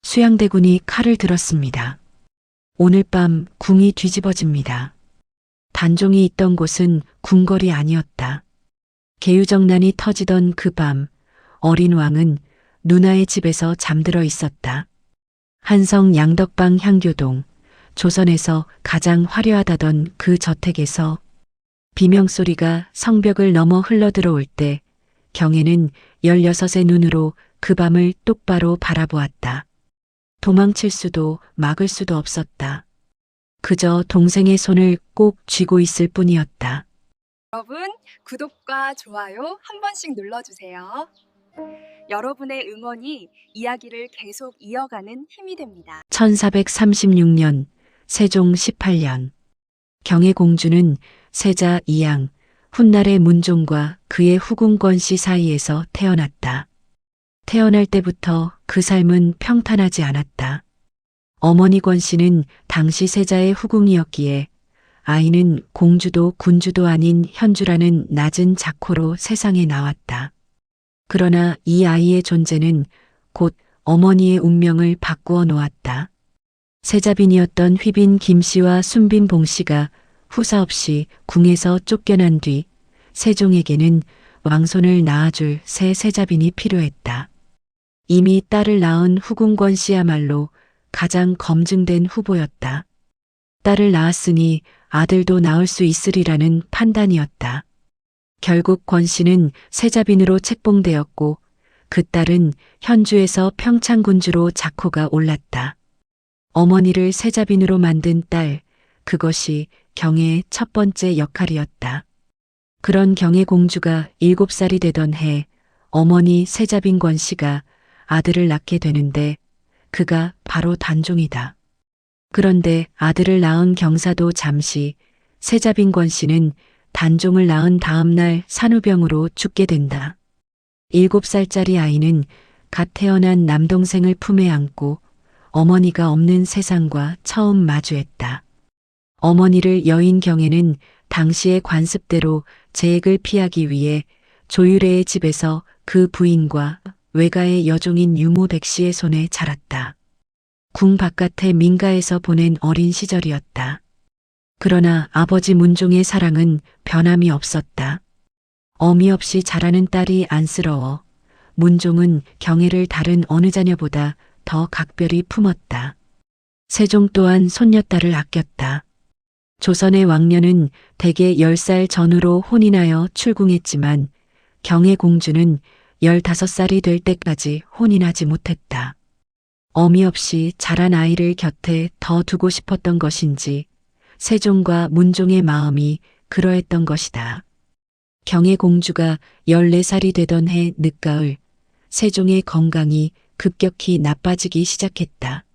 수양대군이 칼을 들었습니다. 오늘 밤 궁이 뒤집어집니다. 단종이 있던 곳은 궁궐이 아니었다. 계유정난이 터지던 그 밤, 어린 왕은 누나의 집에서 잠들어 있었다. 한성 양덕방 향교동, 조선에서 가장 화려하다던 그 저택에서 비명소리가 성벽을 넘어 흘러들어올 때 경애는 16의 눈으로 그 밤을 똑바로 바라보았다. 도망칠 수도 막을 수도 없었다. 그저 동생의 손을 꼭 쥐고 있을 뿐이었다. 여러분, 구독과 좋아요 한 번씩 눌러주세요. 여러분의 응원이 이야기를 계속 이어가는 힘이 됩니다. 1436년 세종 18년 경혜공주는 세자 이양 훗날의 문종과 그의 후궁권씨 사이에서 태어났다. 태어날 때부터 그 삶은 평탄하지 않았다. 어머니 권씨는 당시 세자의 후궁이었기에 아이는 공주도 군주도 아닌 현주라는 낮은 자코로 세상에 나왔다. 그러나 이 아이의 존재는 곧 어머니의 운명을 바꾸어 놓았다. 세자빈이었던 휘빈 김씨와 순빈 봉씨가 후사 없이 궁에서 쫓겨난 뒤 세종에게는 왕손을 낳아줄 새 세자빈이 필요했다. 이미 딸을 낳은 후궁권 씨야말로 가장 검증된 후보였다. 딸을 낳았으니 아들도 낳을 수 있으리라는 판단이었다. 결국 권 씨는 세자빈으로 책봉되었고 그 딸은 현주에서 평창군주로 자코가 올랐다. 어머니를 세자빈으로 만든 딸, 그것이 경혜의 첫 번째 역할이었다. 그런 경혜 공주가 7살이 되던 해 어머니 세자빈 권 씨가 아들을 낳게 되는데 그가 바로 단종이다. 그런데 아들을 낳은 경사도 잠시 세자빈 권 씨는 단종을 낳은 다음 날 산후병으로 죽게 된다. 7살짜리 아이는 갓 태어난 남동생을 품에 안고 어머니가 없는 세상과 처음 마주했다. 어머니를 여인 경혜는 당시의 관습대로 재액을 피하기 위해 조유래의 집에서 그 부인과 외가의 여종인 유모 백씨의 손에 자랐다. 궁 바깥의 민가에서 보낸 어린 시절이었다. 그러나 아버지 문종의 사랑은 변함이 없었다. 어미 없이 자라는 딸이 안쓰러워 문종은 경혜를 다른 어느 자녀보다 더 각별히 품었다. 세종 또한 손녀딸을 아꼈다. 조선의 왕녀는 대개 10살 전후로 혼인하여 출궁했지만 경혜 공주는 15살이 될 때까지 혼인하지 못했다. 어미 없이 자란 아이를 곁에 더 두고 싶었던 것인지 세종과 문종의 마음이 그러했던 것이다. 경혜 공주가 14살이 되던 해 늦가을 세종의 건강이 급격히 나빠지기 시작했다.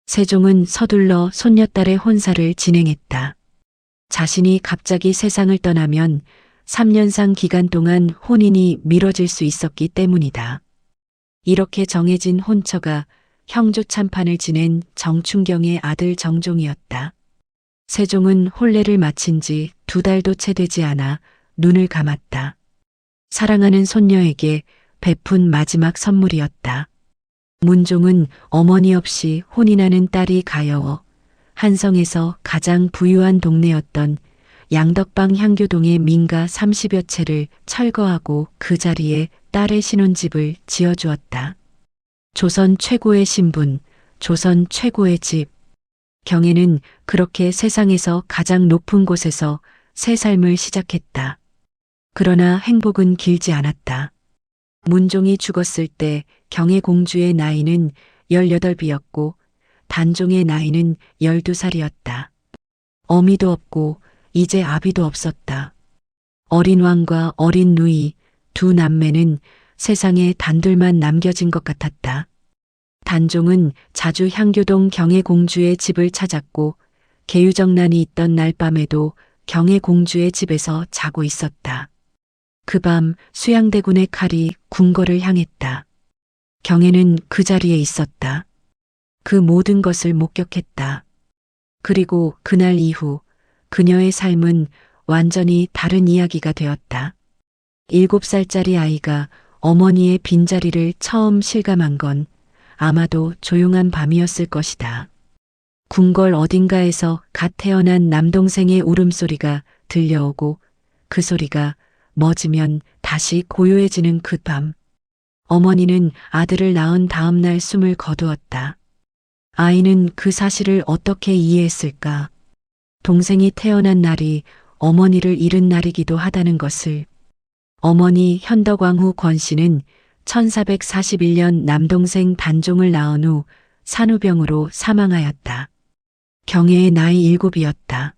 세종은 서둘러 손녀딸의 혼사를 진행했다. 자신이 갑자기 세상을 떠나면 3년상 기간 동안 혼인이 미뤄질 수 있었기 때문이다. 이렇게 정해진 혼처가 형조 참판을 지낸 정춘경의 아들 정종이었다. 세종은 혼례를 마친 지 2달도 채 되지 않아 눈을 감았다. 사랑하는 손녀에게 베푼 마지막 선물이었다. 문종은 어머니 없이 혼인하는 딸이 가여워 한성에서 가장 부유한 동네였던 양덕방 향교동의 민가 30여 채를 철거하고 그 자리에 딸의 신혼집을 지어주었다. 조선 최고의 신분, 조선 최고의 집. 경혜는 그렇게 세상에서 가장 높은 곳에서 새 삶을 시작했다. 그러나 행복은 길지 않았다. 문종이 죽었을 때 경혜 공주의 나이는 18이었고 단종의 나이는 12살이었다. 어미도 없고 이제 아비도 없었다. 어린 왕과 어린 누이 두 남매는 세상에 단둘만 남겨진 것 같았다. 단종은 자주 향교동 경혜 공주의 집을 찾았고 계유정난이 있던 날 밤에도 경혜 공주의 집에서 자고 있었다. 그 밤 수양대군의 칼이 궁궐을 향했다. 경혜는 그 자리에 있었다. 그 모든 것을 목격했다. 그리고 그날 이후 그녀의 삶은 완전히 다른 이야기가 되었다. 7살짜리 아이가 어머니의 빈자리를 처음 실감한 건 아마도 조용한 밤이었을 것이다. 궁궐 어딘가에서 갓 태어난 남동생의 울음소리가 들려오고 그 소리가 멎으면 다시 고요해지는 그 밤. 어머니는 아들을 낳은 다음 날 숨을 거두었다. 아이는 그 사실을 어떻게 이해했을까? 동생이 태어난 날이 어머니를 잃은 날이기도 하다는 것을. 어머니 현덕왕후 권씨는 1441년 남동생 단종을 낳은 후 산후병으로 사망하였다. 경애의 나이 7이었다.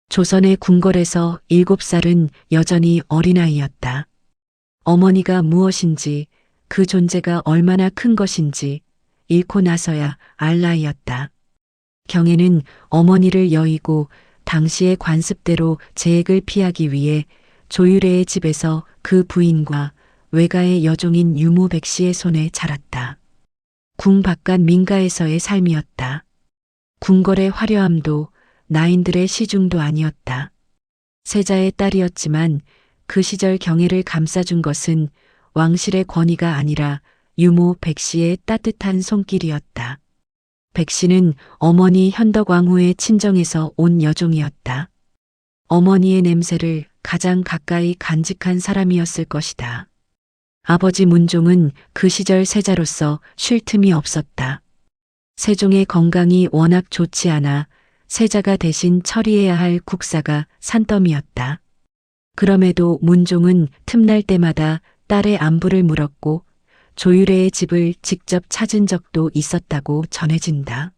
조선의 궁궐에서 7살은 여전히 어린아이였다. 어머니가 무엇인지, 그 존재가 얼마나 큰 것인지 잃고 나서야 알 나이였다. 경애는 어머니를 여의고 당시의 관습대로 재액을 피하기 위해 조유래의 집에서 그 부인과 외가의 여종인 유모 백씨의 손에 자랐다. 궁 바깥 민가에서의 삶이었다. 궁궐의 화려함도 나인들의 시중도 아니었다. 세자의 딸이었지만 그 시절 경애를 감싸준 것은 왕실의 권위가 아니라 유모 백씨의 따뜻한 손길이었다. 백씨는 어머니 현덕왕후의 친정에서 온 여종이었다. 어머니의 냄새를 가장 가까이 간직한 사람이었을 것이다. 아버지 문종은 그 시절 세자로서 쉴 틈이 없었다. 세종의 건강이 워낙 좋지 않아 세자가 대신 처리해야 할 국사가 산더미였다. 그럼에도 문종은 틈날 때마다 딸의 안부를 물었고 조유래의 집을 직접 찾은 적도 있었다고 전해진다.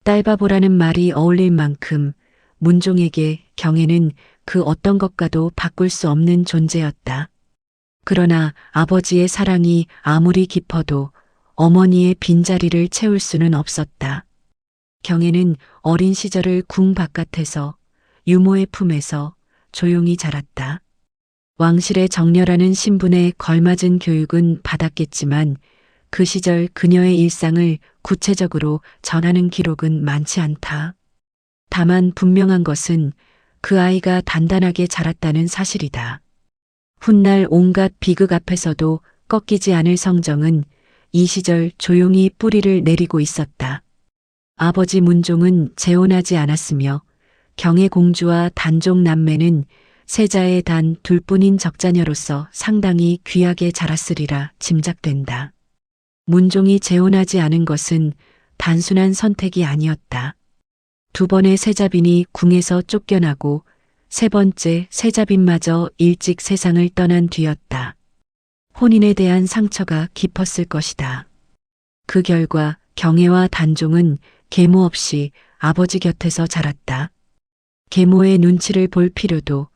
딸바보라는 말이 어울릴 만큼 문종에게 경애는 그 어떤 것과도 바꿀 수 없는 존재였다. 그러나 아버지의 사랑이 아무리 깊어도 어머니의 빈자리를 채울 수는 없었다. 경애는 어린 시절을 궁 바깥에서 유모의 품에서 조용히 자랐다. 왕실의 정려라는 신분에 걸맞은 교육은 받았겠지만 그 시절 그녀의 일상을 구체적으로 전하는 기록은 많지 않다. 다만 분명한 것은 그 아이가 단단하게 자랐다는 사실이다. 훗날 온갖 비극 앞에서도 꺾이지 않을 성정은 이 시절 조용히 뿌리를 내리고 있었다. 아버지 문종은 재혼하지 않았으며 경애 공주와 단종 남매는 세자의 단 둘뿐인 적자녀로서 상당히 귀하게 자랐으리라 짐작된다. 문종이 재혼하지 않은 것은 단순한 선택이 아니었다. 두 번의 세자빈이 궁에서 쫓겨나고 세 번째 세자빈마저 일찍 세상을 떠난 뒤였다. 혼인에 대한 상처가 깊었을 것이다. 그 결과 경애와 단종은 계모 없이 아버지 곁에서 자랐다. 계모의 눈치를 볼 필요도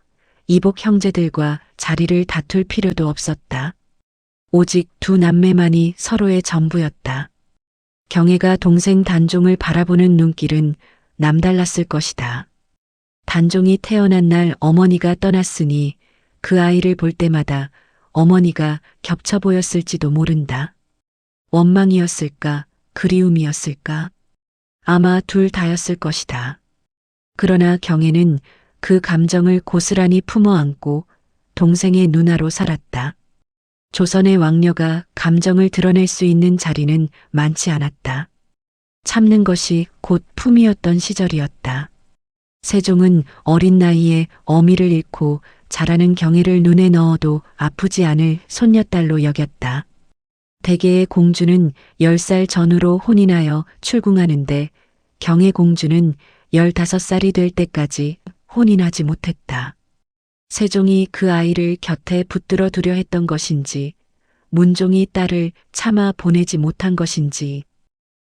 이복 형제들과 자리를 다툴 필요도 없었다. 오직 두 남매만이 서로의 전부였다. 경애가 동생 단종을 바라보는 눈길은 남달랐을 것이다. 단종이 태어난 날 어머니가 떠났으니 그 아이를 볼 때마다 어머니가 겹쳐 보였을지도 모른다. 원망이었을까, 그리움이었을까? 아마 둘 다였을 것이다. 그러나 경애는 그 감정을 고스란히 품어 안고 동생의 누나로 살았다. 조선의 왕녀가 감정을 드러낼 수 있는 자리는 많지 않았다. 참는 것이 곧 품이었던 시절이었다. 세종은 어린 나이에 어미를 잃고 자라는 경애를 눈에 넣어도 아프지 않을 손녀딸로 여겼다. 대개의 공주는 10살 전후로 혼인하여 출궁하는데 경애 공주는 15살이 될 때까지 혼인하지 못했다. 세종이 그 아이를 곁에 붙들어 두려 했던 것인지, 문종이 딸을 참아 보내지 못한 것인지,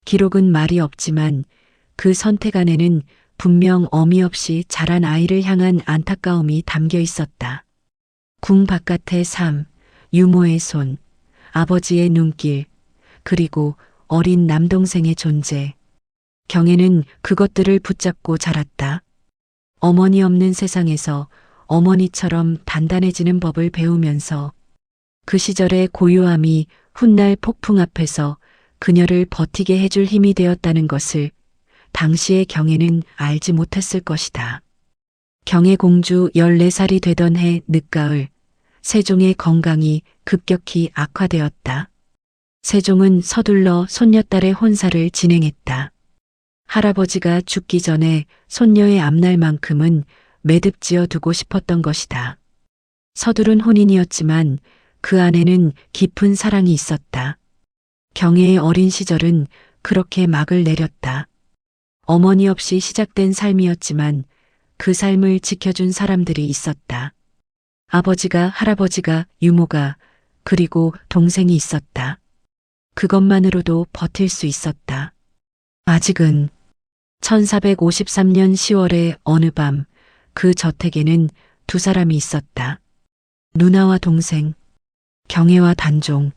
기록은 말이 없지만 그 선택 안에는 분명 어미 없이 자란 아이를 향한 안타까움이 담겨 있었다. 궁 바깥의 삶, 유모의 손, 아버지의 눈길, 그리고 어린 남동생의 존재. 경애는 그것들을 붙잡고 자랐다. 어머니 없는 세상에서 어머니처럼 단단해지는 법을 배우면서 그 시절의 고요함이 훗날 폭풍 앞에서 그녀를 버티게 해줄 힘이 되었다는 것을 당시의 경애는 알지 못했을 것이다. 경애 공주 14살이 되던 해 늦가을, 세종의 건강이 급격히 악화되었다. 세종은 서둘러 손녀딸의 혼사를 진행했다. 할아버지가 죽기 전에 손녀의 앞날만큼은 매듭지어 두고 싶었던 것이다. 서두른 혼인이었지만 그 안에는 깊은 사랑이 있었다. 경애의 어린 시절은 그렇게 막을 내렸다. 어머니 없이 시작된 삶이었지만 그 삶을 지켜준 사람들이 있었다. 아버지가, 할아버지가, 유모가, 그리고 동생이 있었다. 그것만으로도 버틸 수 있었다. 아직은 1453년 10월의 어느 밤 그 저택에는 두 사람이 있었다. 누나와 동생, 경애와 단종.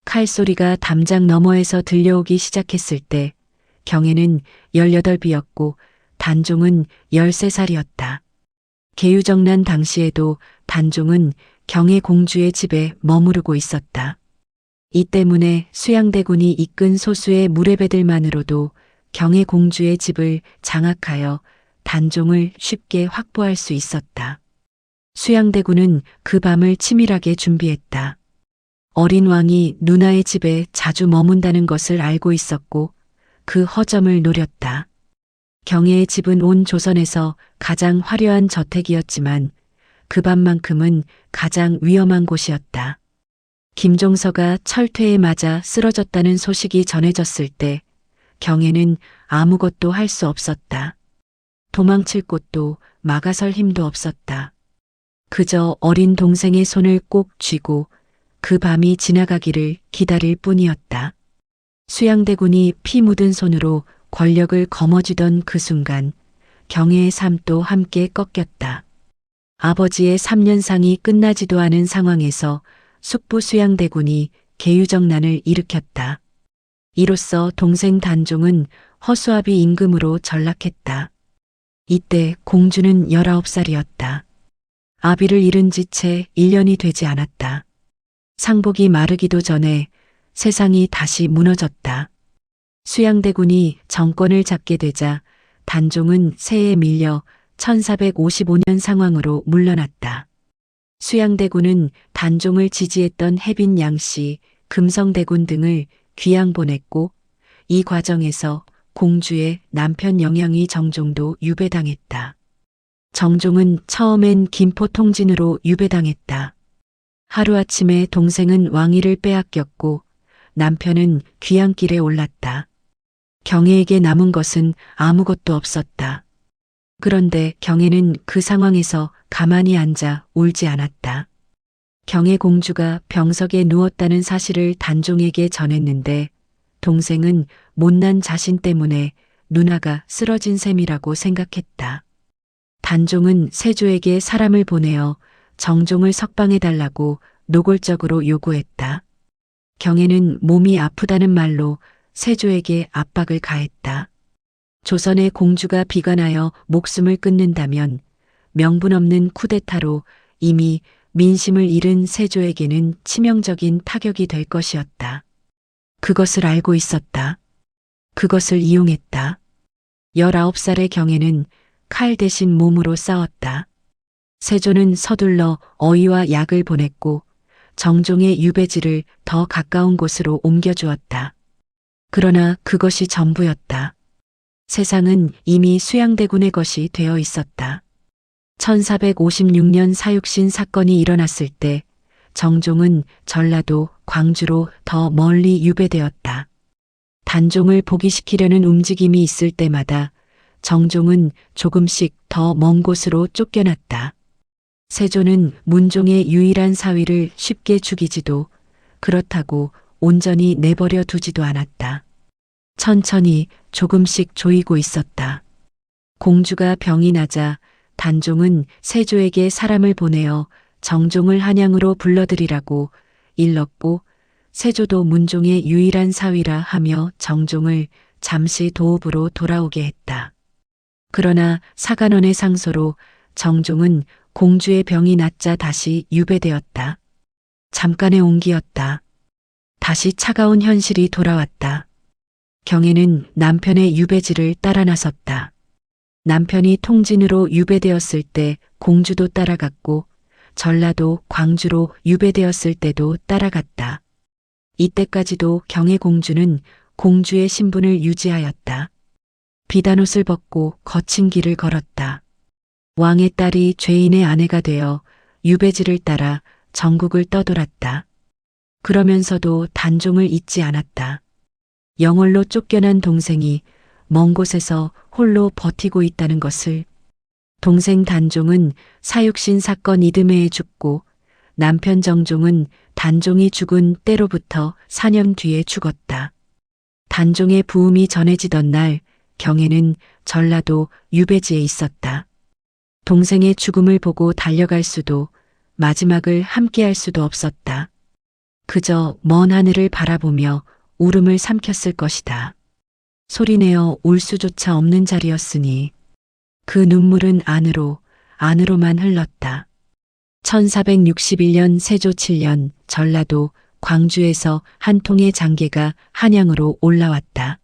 칼소리가 담장 너머에서 들려오기 시작했을 때 경애는 18이었고 단종은 13살이었다. 계유정난 당시에도 단종은 경애 공주의 집에 머무르고 있었다. 이 때문에 수양대군이 이끈 소수의 무례배들만으로도 경애 공주의 집을 장악하여 단종을 쉽게 확보할 수 있었다. 수양대군은 그 밤을 치밀하게 준비했다. 어린 왕이 누나의 집에 자주 머문다는 것을 알고 있었고 그 허점을 노렸다. 경애의 집은 온 조선에서 가장 화려한 저택이었지만 그 밤만큼은 가장 위험한 곳이었다. 김종서가 철퇴에 맞아 쓰러졌다는 소식이 전해졌을 때 경애는 아무것도 할 수 없었다. 도망칠 곳도 막아설 힘도 없었다. 그저 어린 동생의 손을 꼭 쥐고 그 밤이 지나가기를 기다릴 뿐이었다. 수양대군이 피 묻은 손으로 권력을 거머쥐던 그 순간 경애의 삶도 함께 꺾였다. 아버지의 3년상이 끝나지도 않은 상황에서 숙부 수양대군이 계유정난을 일으켰다. 이로써 동생 단종은 허수아비 임금으로 전락했다. 이때 공주는 19살이었다. 아비를 잃은 지 채 1년이 되지 않았다. 상복이 마르기도 전에 세상이 다시 무너졌다. 수양대군이 정권을 잡게 되자 단종은 세에 밀려 1455년 상황으로 물러났다. 수양대군은 단종을 지지했던 해빈 양씨, 금성대군 등을 귀양 보냈고 이 과정에서 공주의 남편 영양이 정종도 유배당했다. 정종은 처음엔 김포 통진으로 유배당했다. 하루아침에 동생은 왕위를 빼앗겼고 남편은 귀양길에 올랐다. 경애에게 남은 것은 아무것도 없었다. 그런데 경애는 그 상황에서 가만히 앉아 울지 않았다. 경애 공주가 병석에 누웠다는 사실을 단종에게 전했는데 동생은 못난 자신 때문에 누나가 쓰러진 셈이라고 생각했다. 단종은 세조에게 사람을 보내어 정종을 석방해달라고 노골적으로 요구했다. 경애는 몸이 아프다는 말로 세조에게 압박을 가했다. 조선의 공주가 비관하여 목숨을 끊는다면 명분 없는 쿠데타로 이미 민심을 잃은 세조에게는 치명적인 타격이 될 것이었다. 그것을 알고 있었다. 그것을 이용했다. 19살의 경애는 칼 대신 몸으로 싸웠다. 세조는 서둘러 어의와 약을 보냈고 정종의 유배지를 더 가까운 곳으로 옮겨주었다. 그러나 그것이 전부였다. 세상은 이미 수양대군의 것이 되어 있었다. 1456년 사육신 사건이 일어났을 때 정종은 전라도 광주로 더 멀리 유배되었다. 단종을 복위시키려는 움직임이 있을 때마다 정종은 조금씩 더 먼 곳으로 쫓겨났다. 세조는 문종의 유일한 사위를 쉽게 죽이지도 그렇다고 온전히 내버려 두지도 않았다. 천천히 조금씩 조이고 있었다. 공주가 병이 나자 단종은 세조에게 사람을 보내어 정종을 한양으로 불러들이라고 일렀고 세조도 문종의 유일한 사위라 하며 정종을 잠시 도읍으로 돌아오게 했다. 그러나 사간원의 상소로 정종은 공주의 병이 낫자 다시 유배되었다. 잠깐의 온기였다. 다시 차가운 현실이 돌아왔다. 경애는 남편의 유배지를 따라 나섰다. 남편이 통진으로 유배되었을 때 공주도 따라갔고 전라도 광주로 유배되었을 때도 따라갔다. 이때까지도 경혜공주는 공주의 신분을 유지하였다. 비단옷을 벗고 거친 길을 걸었다. 왕의 딸이 죄인의 아내가 되어 유배지를 따라 전국을 떠돌았다. 그러면서도 단종을 잊지 않았다. 영월로 쫓겨난 동생이 먼 곳에서 홀로 버티고 있다는 것을. 동생 단종은 사육신 사건 이듬해에 죽고 남편 정종은 단종이 죽은 때로부터 4년 뒤에 죽었다. 단종의 부음이 전해지던 날 경혜는 전라도 유배지에 있었다. 동생의 죽음을 보고 달려갈 수도 마지막을 함께할 수도 없었다. 그저 먼 하늘을 바라보며 울음을 삼켰을 것이다. 소리내어 울 수조차 없는 자리였으니 그 눈물은 안으로만 흘렀다. 1461년 세조 7년 전라도 광주에서 한 통의 장계가 한양으로 올라왔다.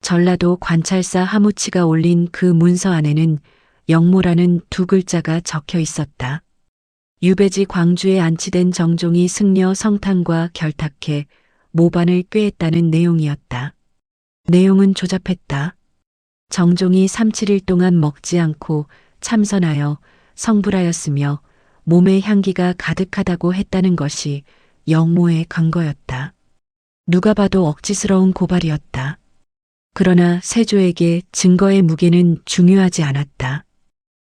전라도 관찰사 하무치가 올린 그 문서 안에는 영모라는 두 글자가 적혀 있었다. 유배지 광주에 안치된 정종이 승려 성탄과 결탁해 모반을 꾀했다는 내용이었다. 내용은 조잡했다. 정종이 3-7일 동안 먹지 않고 참선하여 성불하였으며 몸에 향기가 가득하다고 했다는 것이 영모의 근거였다. 누가 봐도 억지스러운 고발이었다. 그러나 세조에게 증거의 무게는 중요하지 않았다.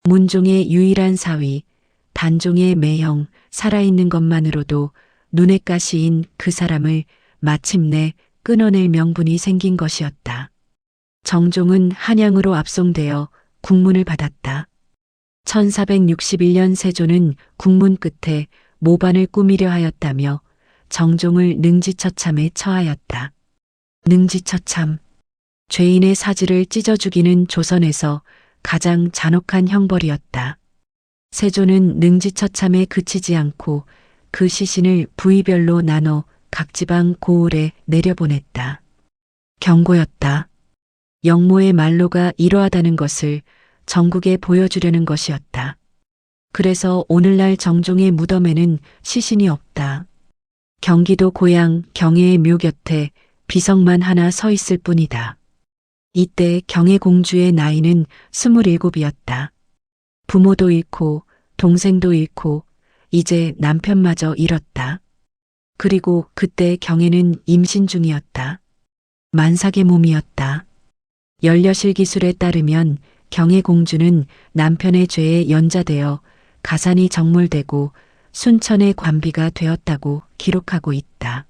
문종의 유일한 사위, 단종의 매형, 살아있는 것만으로도 눈엣 가시인 그 사람을 마침내 끊어낼 명분이 생긴 것이었다. 정종은 한양으로 압송되어 국문을 받았다. 1461년 세조는 국문 끝에 모반을 꾸미려 하였다며 정종을 능지처참에 처하였다. 능지처참. 죄인의 사지를 찢어 죽이는 조선에서 가장 잔혹한 형벌이었다. 세조는 능지처참에 그치지 않고 그 시신을 부위별로 나눠 각 지방 고을에 내려보냈다. 경고였다. 영모의 말로가 이러하다는 것을 전국에 보여주려는 것이었다. 그래서 오늘날 정종의 무덤에는 시신이 없다. 경기도 고향 경혜의 묘 곁에 비석만 하나 서 있을 뿐이다. 이때 경혜공주의 나이는 27이었다. 부모도 잃고 동생도 잃고 이제 남편마저 잃었다. 그리고 그때 경혜는 임신 중이었다. 만삭의 몸이었다. 연려실 기술에 따르면 경혜공주는 남편의 죄에 연자되어 가산이 정몰되고 순천의 관비가 되었다고 기록하고 있다.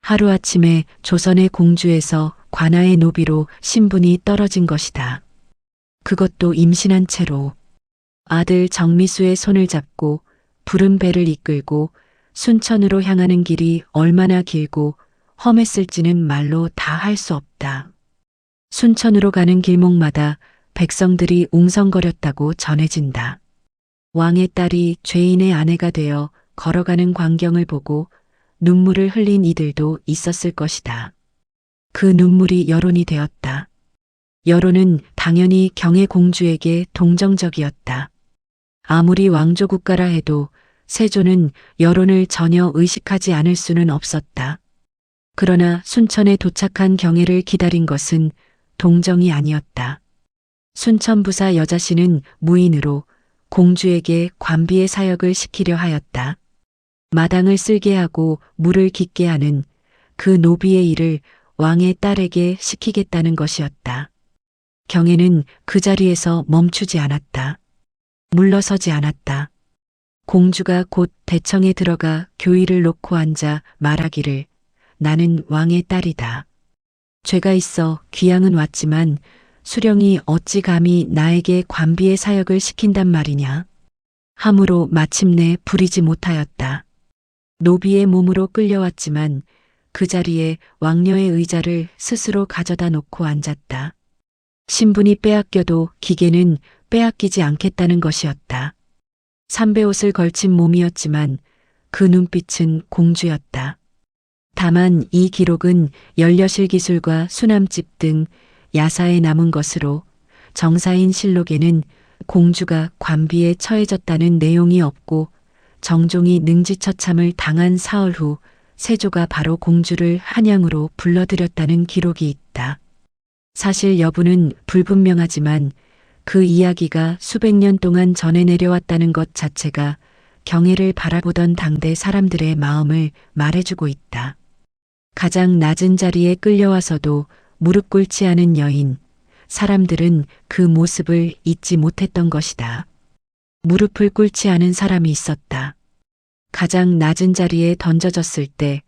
하루아침에 조선의 공주에서 관아의 노비로 신분이 떨어진 것이다. 그것도 임신한 채로. 아들 정미수의 손을 잡고 부른 배를 이끌고 순천으로 향하는 길이 얼마나 길고 험했을지는 말로 다 할 수 없다. 순천으로 가는 길목마다 백성들이 웅성거렸다고 전해진다. 왕의 딸이 죄인의 아내가 되어 걸어가는 광경을 보고 눈물을 흘린 이들도 있었을 것이다. 그 눈물이 여론이 되었다. 여론은 당연히 경혜공주에게 동정적이었다. 아무리 왕조국가라 해도 세조는 여론을 전혀 의식하지 않을 수는 없었다. 그러나 순천에 도착한 경혜를 기다린 것은 동정이 아니었다. 순천부사 여자씨는 무인으로 공주에게 관비의 사역을 시키려 하였다. 마당을 쓸게 하고 물을 깃게 하는 그 노비의 일을 왕의 딸에게 시키겠다는 것이었다. 경혜는 그 자리에서 멈추지 않았다. 물러서지 않았다. 공주가 곧 대청에 들어가 교의를 놓고 앉아 말하기를 나는 왕의 딸이다. 죄가 있어 귀양은 왔지만 수령이 어찌 감히 나에게 관비의 사역을 시킨단 말이냐. 함으로 마침내 부리지 못하였다. 노비의 몸으로 끌려왔지만 그 자리에 왕녀의 의자를 스스로 가져다 놓고 앉았다. 신분이 빼앗겨도 기계는 빼앗기지 않겠다는 것이었다. 삼배옷을 걸친 몸이었지만 그 눈빛은 공주였다. 다만 이 기록은 연려실 기술과 수남집 등 야사에 남은 것으로 정사인 실록에는 공주가 관비에 처해졌다는 내용이 없고 정종이 능지처참을 당한 사흘 후 세조가 바로 공주를 한양으로 불러들였다는 기록이 있다. 사실 여부는 불분명하지만 그 이야기가 수백 년 동안 전해 내려왔다는 것 자체가 경애를 바라보던 당대 사람들의 마음을 말해주고 있다. 가장 낮은 자리에 끌려와서도 무릎 꿇지 않은 여인, 사람들은 그 모습을 잊지 못했던 것이다. 무릎을 꿇지 않은 사람이 있었다. 가장 낮은 자리에 던져졌을 때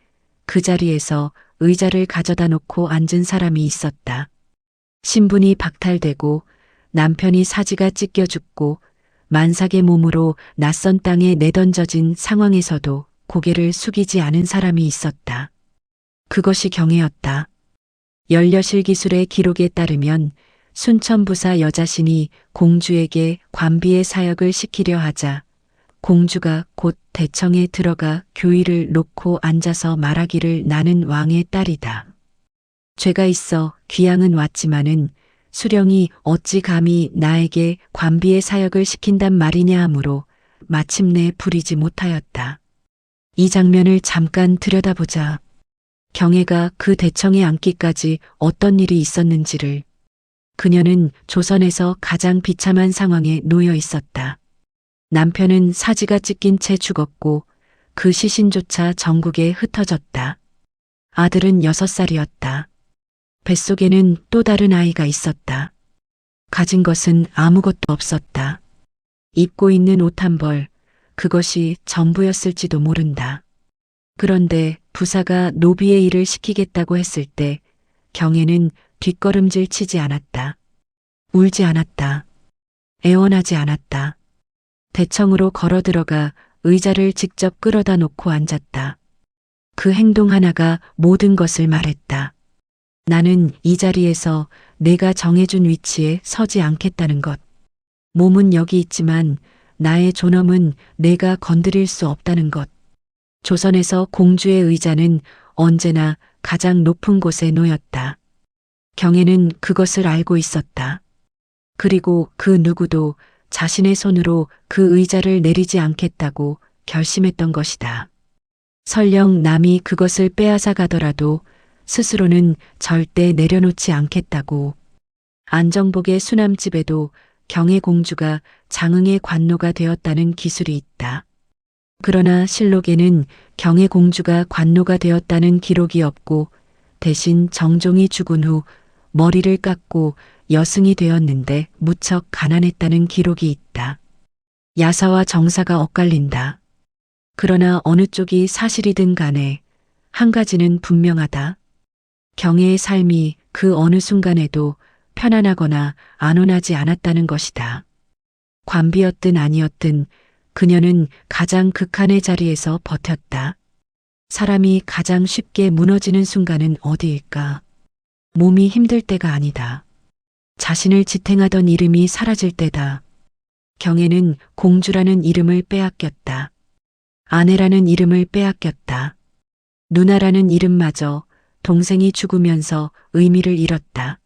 그 자리에서 의자를 가져다 놓고 앉은 사람이 있었다. 신분이 박탈되고 남편이 사지가 찢겨 죽고 만삭의 몸으로 낯선 땅에 내던져진 상황에서도 고개를 숙이지 않은 사람이 있었다. 그것이 경애였다. 연려실기술의 기록에 따르면 순천부사 여자신이 공주에게 관비의 사역을 시키려 하자 공주가 곧 대청에 들어가 교의를 놓고 앉아서 말하기를 나는 왕의 딸이다. 죄가 있어 귀양은 왔지만은 수령이 어찌 감히 나에게 관비의 사역을 시킨단 말이냐 하므로 마침내 부리지 못하였다. 이 장면을 잠깐 들여다보자. 경애가 그 대청에 앉기까지 어떤 일이 있었는지를. 그녀는 조선에서 가장 비참한 상황에 놓여 있었다. 남편은 사지가 찢긴 채 죽었고 그 시신조차 전국에 흩어졌다. 아들은 6살이었다. 뱃속에는 또 다른 아이가 있었다. 가진 것은 아무것도 없었다. 입고 있는 옷 한 벌, 그것이 전부였을지도 모른다. 그런데 부사가 노비의 일을 시키겠다고 했을 때 경애는 뒷걸음질 치지 않았다. 울지 않았다. 애원하지 않았다. 대청으로 걸어 들어가 의자를 직접 끌어다 놓고 앉았다. 그 행동 하나가 모든 것을 말했다. 나는 이 자리에서 내가 정해준 위치에 서지 않겠다는 것. 몸은 여기 있지만 나의 존엄은 내가 건드릴 수 없다는 것. 조선에서 공주의 의자는 언제나 가장 높은 곳에 놓였다. 경애는 그것을 알고 있었다. 그리고 그 누구도 자신의 손으로 그 의자를 내리지 않겠다고 결심했던 것이다. 설령 남이 그것을 빼앗아 가더라도 스스로는 절대 내려놓지 않겠다고. 안정복의 수남집에도 경애 공주가 장흥의 관노가 되었다는 기술이 있다. 그러나 실록에는 경애 공주가 관노가 되었다는 기록이 없고 대신 정종이 죽은 후 머리를 깎고 여승이 되었는데 무척 가난했다는 기록이 있다. 야사와 정사가 엇갈린다. 그러나 어느 쪽이 사실이든 간에 한 가지는 분명하다. 경애의 삶이 그 어느 순간에도 편안하거나 안온하지 않았다는 것이다. 관비였든 아니었든 그녀는 가장 극한의 자리에서 버텼다. 사람이 가장 쉽게 무너지는 순간은 어디일까? 몸이 힘들 때가 아니다. 자신을 지탱하던 이름이 사라질 때다. 경애는 공주라는 이름을 빼앗겼다. 아내라는 이름을 빼앗겼다. 누나라는 이름마저 동생이 죽으면서 의미를 잃었다.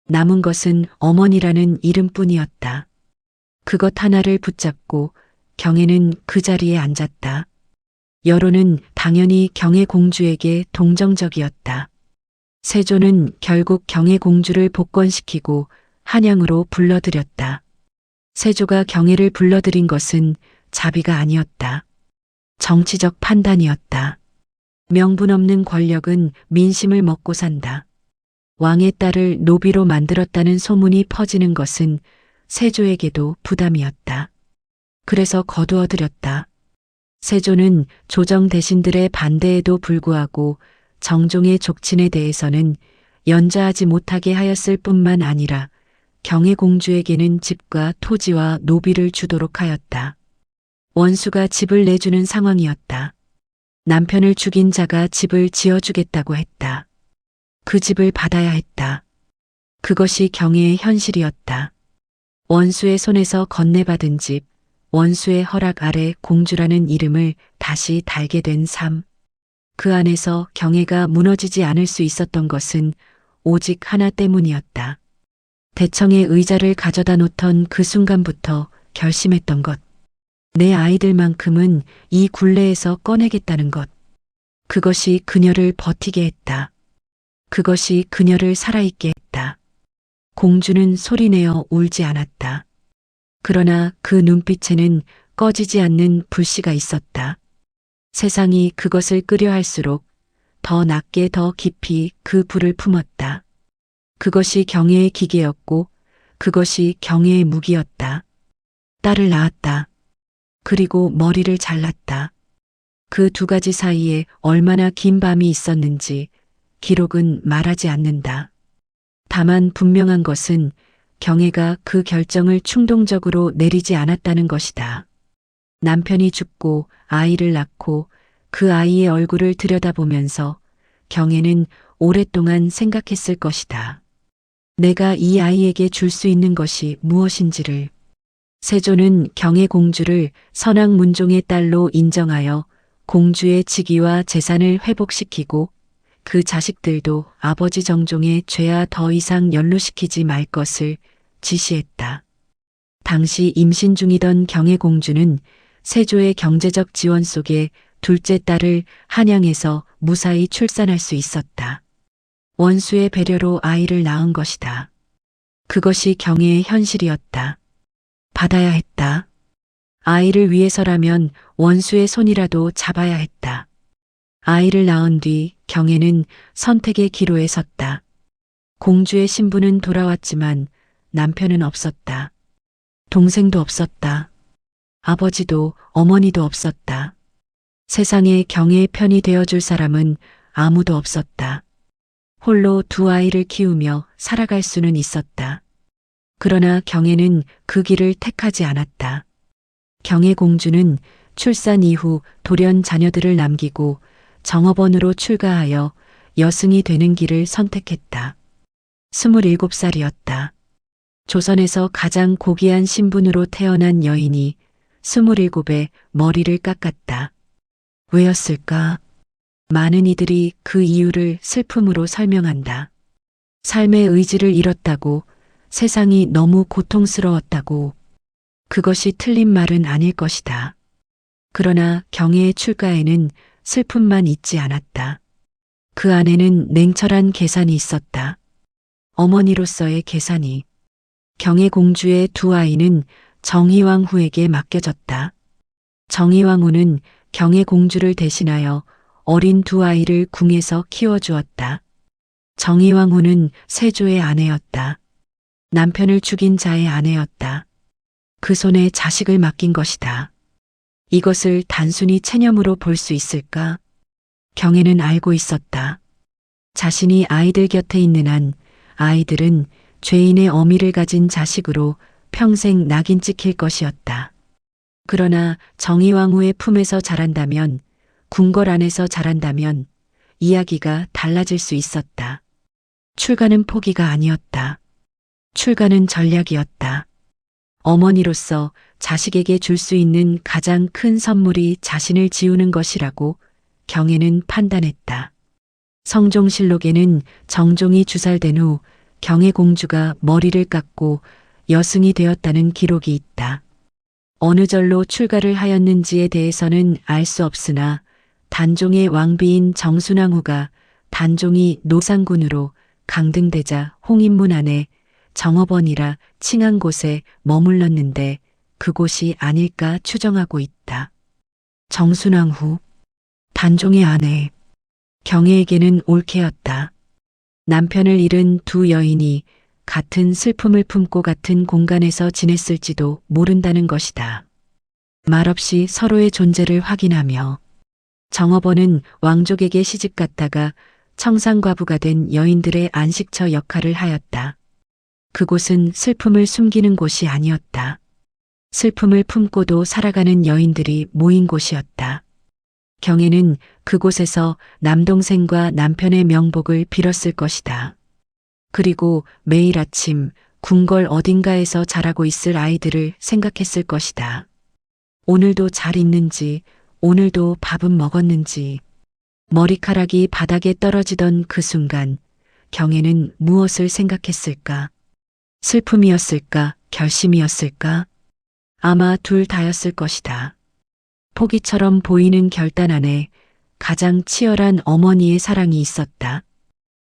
남은 것은 어머니라는 이름뿐이었다. 그것 하나를 붙잡고 경애는 그 자리에 앉았다. 여론은 당연히 경애 공주에게 동정적이었다. 세조는 결국 경애 공주를 복권시키고 한양으로 불러들였다. 세조가 경애를 불러들인 것은 자비가 아니었다. 정치적 판단이었다. 명분 없는 권력은 민심을 먹고 산다. 왕의 딸을 노비로 만들었다는 소문이 퍼지는 것은 세조에게도 부담이었다. 그래서 거두어들였다. 세조는 조정 대신들의 반대에도 불구하고 정종의 족친에 대해서는 연좌하지 못하게 하였을 뿐만 아니라 경애 공주에게는 집과 토지와 노비를 주도록 하였다. 원수가 집을 내주는 상황이었다. 남편을 죽인 자가 집을 지어주겠다고 했다. 그 집을 받아야 했다. 그것이 경애의 현실이었다. 원수의 손에서 건네받은 집, 원수의 허락 아래 공주라는 이름을 다시 달게 된 삶. 그 안에서 경애가 무너지지 않을 수 있었던 것은 오직 하나 때문이었다. 대청의 의자를 가져다 놓던 그 순간부터 결심했던 것. 내 아이들만큼은 이 굴레에서 꺼내겠다는 것. 그것이 그녀를 버티게 했다. 그것이 그녀를 살아있게 했다. 공주는 소리내어 울지 않았다. 그러나 그 눈빛에는 꺼지지 않는 불씨가 있었다. 세상이 그것을 끄려 할수록 더 낮게 더 깊이 그 불을 품었다. 그것이 경애의 기계였고 그것이 경애의 무기였다. 딸을 낳았다. 그리고 머리를 잘랐다. 그 두 가지 사이에 얼마나 긴 밤이 있었는지 기록은 말하지 않는다. 다만 분명한 것은 경애가 그 결정을 충동적으로 내리지 않았다는 것이다. 남편이 죽고 아이를 낳고 그 아이의 얼굴을 들여다보면서 경애는 오랫동안 생각했을 것이다. 내가 이 아이에게 줄 수 있는 것이 무엇인지를. 세조는 경애 공주를 선왕 문종의 딸로 인정하여 공주의 직위와 재산을 회복시키고 그 자식들도 아버지 정종의 죄와 더 이상 연루시키지 말 것을 지시했다. 당시 임신 중이던 경애 공주는 세조의 경제적 지원 속에 둘째 딸을 한양에서 무사히 출산할 수 있었다. 원수의 배려로 아이를 낳은 것이다. 그것이 경애의 현실이었다. 받아야 했다. 아이를 위해서라면 원수의 손이라도 잡아야 했다. 아이를 낳은 뒤 경애는 선택의 기로에 섰다. 공주의 신부는 돌아왔지만 남편은 없었다. 동생도 없었다. 아버지도 어머니도 없었다. 세상에 경애의 편이 되어줄 사람은 아무도 없었다. 홀로 두 아이를 키우며 살아갈 수는 있었다. 그러나 경애는 그 길을 택하지 않았다. 경애 공주는 출산 이후 돌연 자녀들을 남기고 정업원으로 출가하여 여승이 되는 길을 선택했다. 27살이었다. 조선에서 가장 고귀한 신분으로 태어난 여인이 27에 머리를 깎았다. 왜였을까? 많은 이들이 그 이유를 슬픔으로 설명한다. 삶의 의지를 잃었다고, 세상이 너무 고통스러웠다고. 그것이 틀린 말은 아닐 것이다. 그러나 경애의 출가에는 슬픔만 있지 않았다. 그 안에는 냉철한 계산이 있었다. 어머니로서의 계산이. 경애 공주의 두 아이는 정희왕후에게 맡겨졌다. 정희왕후는 경애 공주를 대신하여 어린 두 아이를 궁에서 키워주었다. 정희왕후는 세조의 아내였다. 남편을 죽인 자의 아내였다. 그 손에 자식을 맡긴 것이다. 이것을 단순히 체념으로 볼 수 있을까? 경애는 알고 있었다. 자신이 아이들 곁에 있는 한 아이들은 죄인의 어미를 가진 자식으로 평생 낙인 찍힐 것이었다. 그러나 정희왕후의 품에서 자란다면, 궁궐 안에서 자란다면 이야기가 달라질 수 있었다. 출가는 포기가 아니었다. 출가는 전략이었다. 어머니로서 자식에게 줄 수 있는 가장 큰 선물이 자신을 지우는 것이라고 경애는 판단했다. 성종실록에는 정종이 주살된 후 경애 공주가 머리를 깎고 여승이 되었다는 기록이 있다. 어느 절로 출가를 하였는지에 대해서는 알 수 없으나 단종의 왕비인 정순왕후가 단종이 노상군으로 강등되자 홍인문 안에 정업원이라 칭한 곳에 머물렀는데 그곳이 아닐까 추정하고 있다. 정순왕후, 단종의 아내, 경애에게는 올케였다. 남편을 잃은 두 여인이 같은 슬픔을 품고 같은 공간에서 지냈을지도 모른다는 것이다. 말없이 서로의 존재를 확인하며 정업원은 왕족에게 시집갔다가 청상과부가 된 여인들의 안식처 역할을 하였다. 그곳은 슬픔을 숨기는 곳이 아니었다. 슬픔을 품고도 살아가는 여인들이 모인 곳이었다. 경애는 그곳에서 남동생과 남편의 명복을 빌었을 것이다. 그리고 매일 아침 궁궐 어딘가에서 자라고 있을 아이들을 생각했을 것이다. 오늘도 잘 있는지, 오늘도 밥은 먹었는지. 머리카락이 바닥에 떨어지던 그 순간 경애는 무엇을 생각했을까? 슬픔이었을까? 결심이었을까? 아마 둘 다였을 것이다. 포기처럼 보이는 결단 안에 가장 치열한 어머니의 사랑이 있었다.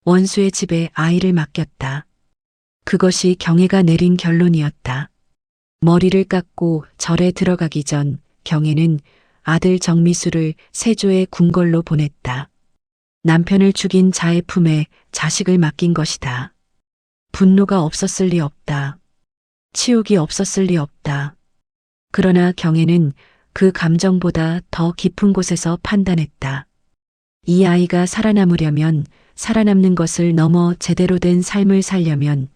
원수의 집에 아이를 맡겼다. 그것이 경애가 내린 결론이었다. 머리를 깎고 절에 들어가기 전 경애는 아들 정미수를 세조의 궁궐로 보냈다. 남편을 죽인 자의 품에 자식을 맡긴 것이다. 분노가 없었을 리 없다. 치욕이 없었을 리 없다. 그러나 경애는 그 감정보다 더 깊은 곳에서 판단했다. 이 아이가 살아남으려면, 살아남는 것을 넘어 제대로 된 삶을 살려면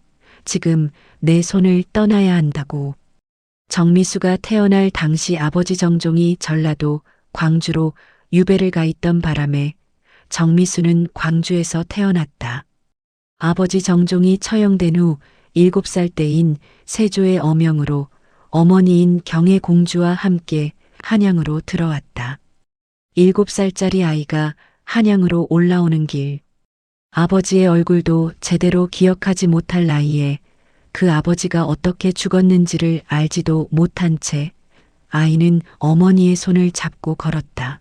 지금 내 손을 떠나야 한다고. 정미수가 태어날 당시 아버지 정종이 전라도 광주로 유배를 가 있던 바람에 정미수는 광주에서 태어났다. 아버지 정종이 처형된 후 7살 때인 세조의 어명으로 어머니인 경애 공주와 함께 한양으로 들어왔다. 7살짜리 아이가 한양으로 올라오는 길, 아버지의 얼굴도 제대로 기억하지 못할 나이에 그 아버지가 어떻게 죽었는지를 알지도 못한 채 아이는 어머니의 손을 잡고 걸었다.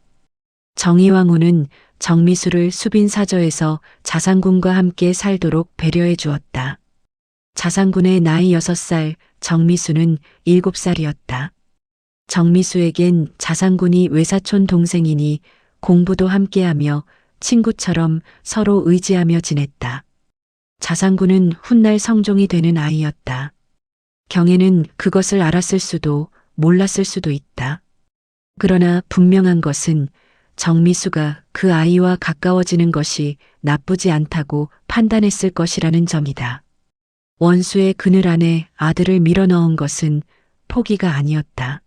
정의왕후는 정미수를 수빈사저에서 자상군과 함께 살도록 배려해 주었다. 자상군의 나이 6살, 정미수는 7살이었다. 정미수에겐 자상군이 외사촌 동생이니 공부도 함께하며 친구처럼 서로 의지하며 지냈다. 자상군은 훗날 성종이 되는 아이였다. 경애는 그것을 알았을 수도 몰랐을 수도 있다. 그러나 분명한 것은 정미수가 그 아이와 가까워지는 것이 나쁘지 않다고 판단했을 것이라는 점이다. 원수의 그늘 안에 아들을 밀어넣은 것은 포기가 아니었다.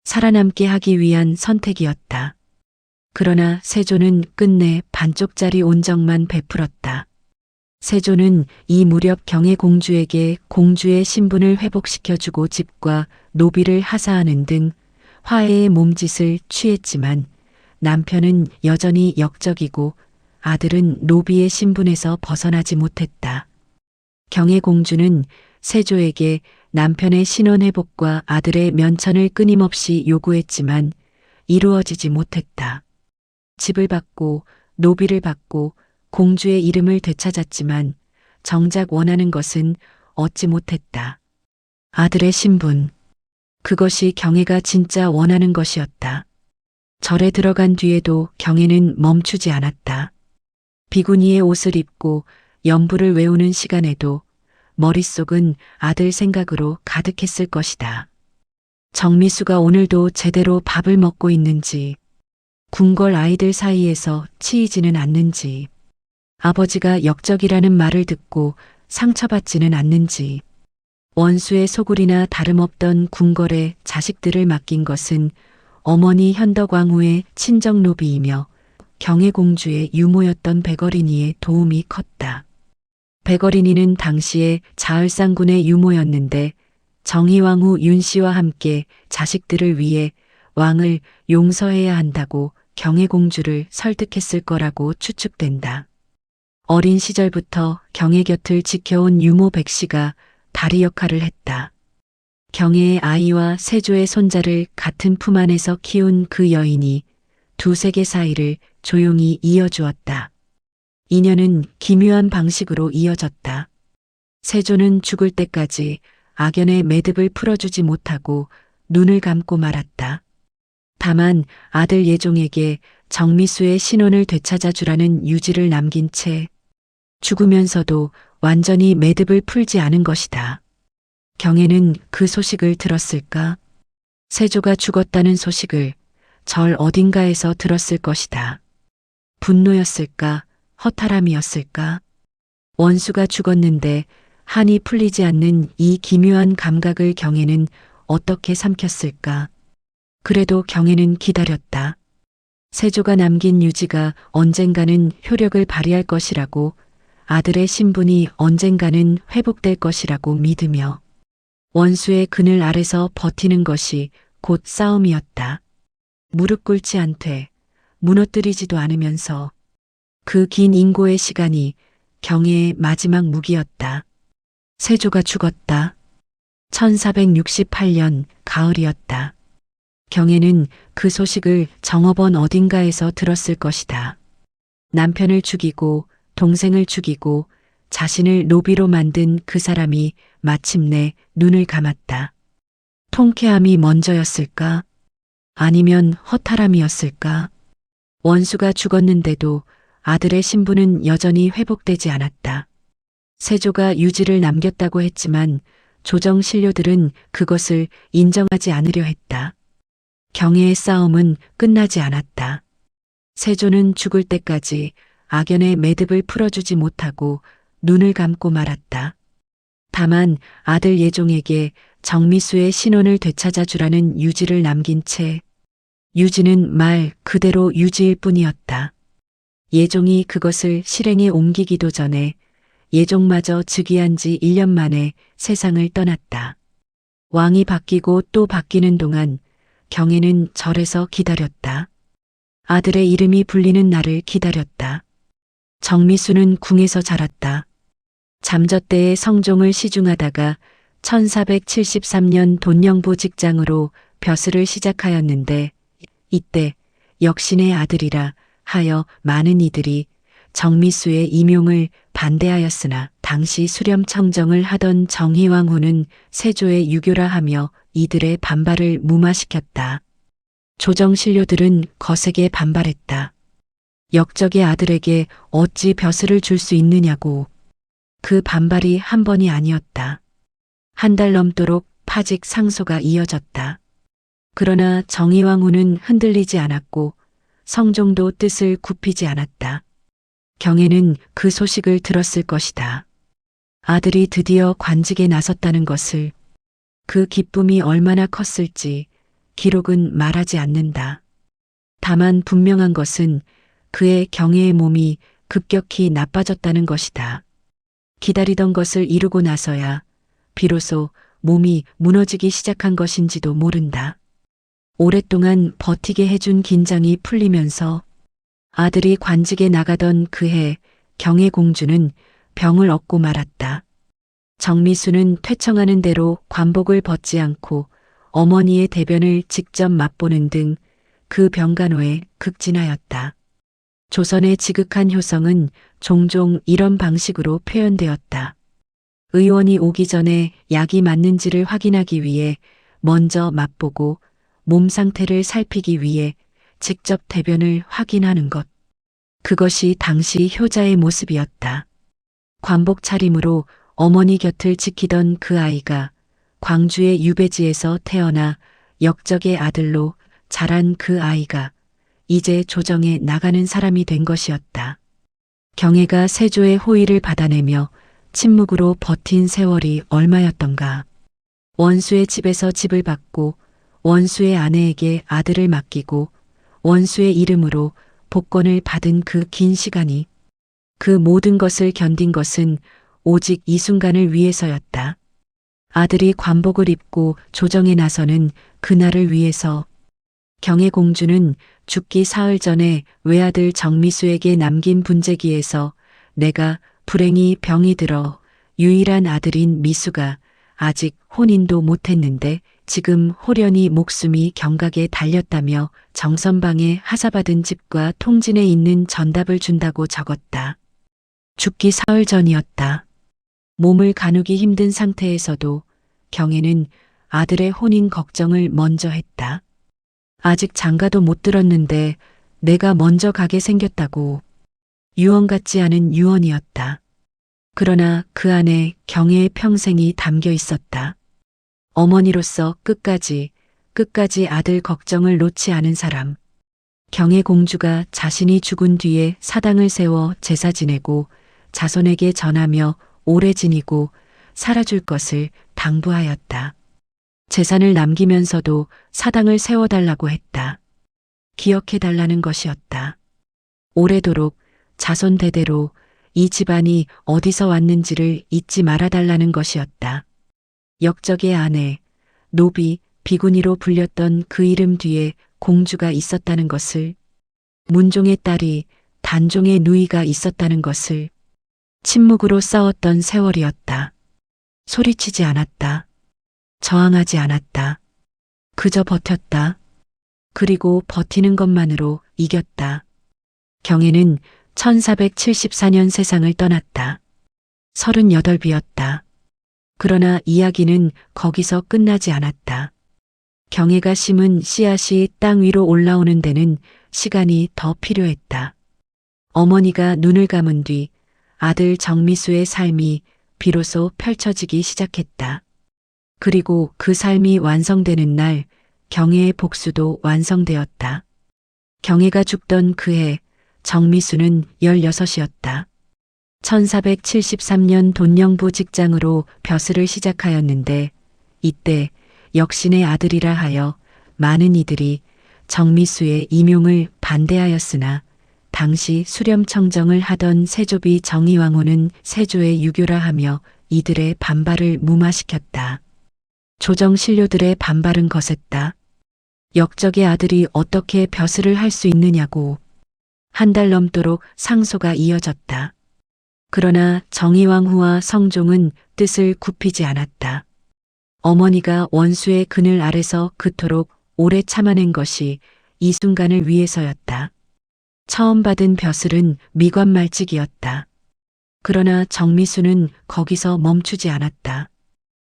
살아남게 하기 위한 선택이었다. 그러나 세조는 끝내 반쪽짜리 온정만 베풀었다. 세조는 이 무렵 경애 공주에게 공주의 신분을 회복시켜주고 집과 노비를 하사하는 등 화해의 몸짓을 취했지만 남편은 여전히 역적이고 아들은 노비의 신분에서 벗어나지 못했다. 경애 공주는 세조에게 남편의 신원 회복과 아들의 면천을 끊임없이 요구했지만 이루어지지 못했다. 집을 받고 노비를 받고 공주의 이름을 되찾았지만 정작 원하는 것은 얻지 못했다. 아들의 신분. 그것이 경애가 진짜 원하는 것이었다. 절에 들어간 뒤에도 경애는 멈추지 않았다. 비구니의 옷을 입고 연부를 외우는 시간에도 머릿속은 아들 생각으로 가득했을 것이다. 정미수가 오늘도 제대로 밥을 먹고 있는지, 궁궐 아이들 사이에서 치이지는 않는지, 아버지가 역적이라는 말을 듣고 상처받지는 않는지, 원수의 소굴이나 다름없던 궁궐에 자식들을 맡긴 것은 어머니 현덕왕후의 친정 노비이며 경애공주의 유모였던 백어린이의 도움이 컸다. 백어린이는 당시에 자을상군의 유모였는데 정의왕후 윤씨와 함께 자식들을 위해 왕을 용서해야 한다고 경애공주를 설득했을 거라고 추측된다. 어린 시절부터 경애 곁을 지켜온 유모 백씨가 다리 역할을 했다. 경애의 아이와 세조의 손자를 같은 품 안에서 키운 그 여인이 두 세계 사이를 조용히 이어주었다. 인연은 기묘한 방식으로 이어졌다. 세조는 죽을 때까지 악연의 매듭을 풀어주지 못하고 눈을 감고 말았다. 다만 아들 예종에게 정미수의 신원을 되찾아 주라는 유지를 남긴 채 죽으면서도 완전히 매듭을 풀지 않은 것이다. 경애는 그 소식을 들었을까? 세조가 죽었다는 소식을 절 어딘가에서 들었을 것이다. 분노였을까? 허탈함이었을까? 원수가 죽었는데 한이 풀리지 않는 이 기묘한 감각을 경애는 어떻게 삼켰을까? 그래도 경애는 기다렸다. 세조가 남긴 유지가 언젠가는 효력을 발휘할 것이라고, 아들의 신분이 언젠가는 회복될 것이라고 믿으며 원수의 그늘 아래서 버티는 것이 곧 싸움이었다. 무릎 꿇지 않되 무너뜨리지도 않으면서 그 긴 인고의 시간이 경애의 마지막 무기였다. 세조가 죽었다. 1468년 가을이었다. 경애는 그 소식을 정업원 어딘가에서 들었을 것이다. 남편을 죽이고 동생을 죽이고 자신을 노비로 만든 그 사람이 마침내 눈을 감았다. 통쾌함이 먼저였을까? 아니면 허탈함이었을까? 원수가 죽었는데도 아들의 신분은 여전히 회복되지 않았다. 세조가 유지를 남겼다고 했지만 조정 신료들은 그것을 인정하지 않으려 했다. 경애의 싸움은 끝나지 않았다. 세조는 죽을 때까지 악연의 매듭을 풀어주지 못하고 눈을 감고 말았다. 다만 아들 예종에게 정미수의 신원을 되찾아 주라는 유지를 남긴 채 유지는 말 그대로 유지일 뿐이었다. 예종이 그것을 실행에 옮기기도 전에 예종마저 즉위한 지 1년 만에 세상을 떠났다. 왕이 바뀌고 또 바뀌는 동안 경애는 절에서 기다렸다. 아들의 이름이 불리는 날을 기다렸다. 정미수는 궁에서 자랐다. 잠저때에 성종을 시중하다가 1473년 돈영부 직장으로 벼슬을 시작하였는데 이때 역신의 아들이라 하여 많은 이들이 정미수의 임용을 반대하였으나 당시 수렴청정을 하던 정희왕후는 세조의 유교라 하며 이들의 반발을 무마시켰다. 조정신료들은 거세게 반발했다. 역적의 아들에게 어찌 벼슬을 줄 수 있느냐고. 그 반발이 한 번이 아니었다. 한 달 넘도록 파직 상소가 이어졌다. 그러나 정희왕후는 흔들리지 않았고 성종도 뜻을 굽히지 않았다. 경애는 그 소식을 들었을 것이다. 아들이 드디어 관직에 나섰다는 것을, 그 기쁨이 얼마나 컸을지 기록은 말하지 않는다. 다만 분명한 것은 그의 경애의 몸이 급격히 나빠졌다는 것이다. 기다리던 것을 이루고 나서야 비로소 몸이 무너지기 시작한 것인지도 모른다. 오랫동안 버티게 해준 긴장이 풀리면서 아들이 관직에 나가던 그해 경애공주는 병을 얻고 말았다. 정미수는 퇴청하는 대로 관복을 벗지 않고 어머니의 대변을 직접 맛보는 등 그 병간호에 극진하였다. 조선의 지극한 효성은 종종 이런 방식으로 표현되었다. 의원이 오기 전에 약이 맞는지를 확인하기 위해 먼저 맛보고 몸 상태를 살피기 위해 직접 대변을 확인하는 것. 그것이 당시 효자의 모습이었다. 관복 차림으로 어머니 곁을 지키던 그 아이가 광주의 유배지에서 태어나 역적의 아들로 자란 그 아이가 이제 조정에 나가는 사람이 된 것이었다. 경애가 세조의 호의를 받아내며 침묵으로 버틴 세월이 얼마였던가. 원수의 집에서 집을 받고 원수의 아내에게 아들을 맡기고 원수의 이름으로 복권을 받은 그 긴 시간이, 그 모든 것을 견딘 것은 오직 이 순간을 위해서였다. 아들이 관복을 입고 조정에 나서는 그날을 위해서. 경애공주는 죽기 사흘 전에 외아들 정미수에게 남긴 분재기에서 내가 불행히 병이 들어 유일한 아들인 미수가 아직 혼인도 못했는데 지금 홀연히 목숨이 경각에 달렸다며 정선방에 하사받은 집과 통진에 있는 전답을 준다고 적었다. 죽기 사흘 전이었다. 몸을 가누기 힘든 상태에서도 경애는 아들의 혼인 걱정을 먼저 했다. 아직 장가도 못 들었는데 내가 먼저 가게 생겼다고. 유언 같지 않은 유언이었다. 그러나 그 안에 경애의 평생이 담겨 있었다. 어머니로서 끝까지 아들 걱정을 놓지 않은 사람. 경애 공주가 자신이 죽은 뒤에 사당을 세워 제사 지내고 자손에게 전하며 오래 지니고 살아줄 것을 당부하였다. 재산을 남기면서도 사당을 세워달라고 했다. 기억해달라는 것이었다. 오래도록 자손 대대로 이 집안이 어디서 왔는지를 잊지 말아달라는 것이었다. 역적의 아내, 노비, 비구니로 불렸던 그 이름 뒤에 공주가 있었다는 것을, 문종의 딸이 단종의 누이가 있었다는 것을, 침묵으로 싸웠던 세월이었다. 소리치지 않았다. 저항하지 않았다. 그저 버텼다. 그리고 버티는 것만으로 이겼다. 경애는 1474년 세상을 떠났다. 38이었다. 그러나 이야기는 거기서 끝나지 않았다. 경애가 심은 씨앗이 땅 위로 올라오는 데는 시간이 더 필요했다. 어머니가 눈을 감은 뒤 아들 정미수의 삶이 비로소 펼쳐지기 시작했다. 그리고 그 삶이 완성되는 날 경애의 복수도 완성되었다. 경애가 죽던 그해 정미수는 16이었다. 1473년 돈영부 직장으로 벼슬을 시작하였는데 이때 역신의 아들이라 하여 많은 이들이 정미수의 임용을 반대하였으나 당시 수렴청정을 하던 세조비 정의왕후는 세조의 유교라 하며 이들의 반발을 무마시켰다. 조정신료들의 반발은 거셌다. 역적의 아들이 어떻게 벼슬을 할 수 있느냐고. 한 달 넘도록 상소가 이어졌다. 그러나 정의왕후와 성종은 뜻을 굽히지 않았다. 어머니가 원수의 그늘 아래서 그토록 오래 참아낸 것이 이 순간을 위해서였다. 처음 받은 벼슬은 미관말직이었다. 그러나 정미수는 거기서 멈추지 않았다.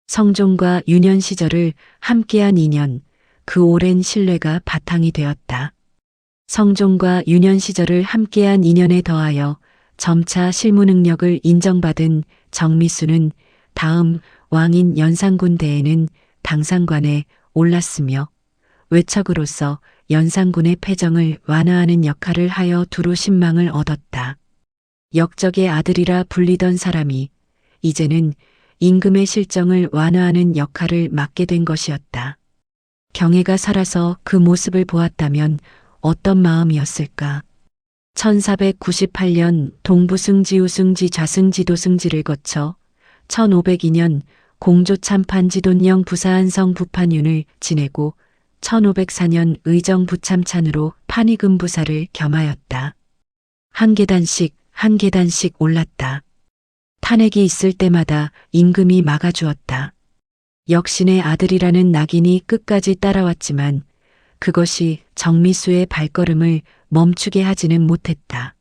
성종과 유년 시절을 함께한 인연, 그 오랜 신뢰가 바탕이 되었다. 성종과 유년 시절을 함께한 인연에 더하여 점차 실무 능력을 인정받은 정미수는 다음 왕인 연산군 대에는 당상관에 올랐으며 외척으로서 연산군의 패정을 완화하는 역할을 하여 두루 신망을 얻었다. 역적의 아들이라 불리던 사람이 이제는 임금의 실정을 완화하는 역할을 맡게 된 것이었다. 경애가 살아서 그 모습을 보았다면 어떤 마음이었을까? 1498년 동부승지 우승지 좌승지 도승지를 거쳐 1502년 공조참판 지돈영 부사한성 부판윤을 지내고 1504년 의정 부참찬으로 판의금 부사를 겸하였다. 한 계단씩 올랐다. 탄핵이 있을 때마다 임금이 막아주었다. 역신의 아들이라는 낙인이 끝까지 따라왔지만 그것이 정미수의 발걸음을 멈추게 하지는 못했다.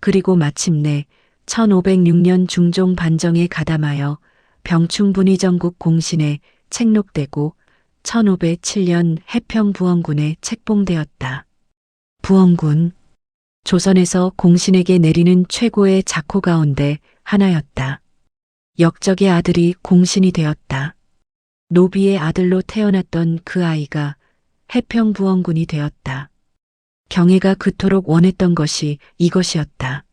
그리고 마침내 1506년 중종 반정에 가담하여 병충분의정국 공신에 책록되고 1507년 해평부원군에 책봉되었다. 부원군, 조선에서 공신에게 내리는 최고의 작호 가운데 하나였다. 역적의 아들이 공신이 되었다. 노비의 아들로 태어났던 그 아이가 해평부원군이 되었다. 경애가 그토록 원했던 것이 이것이었다.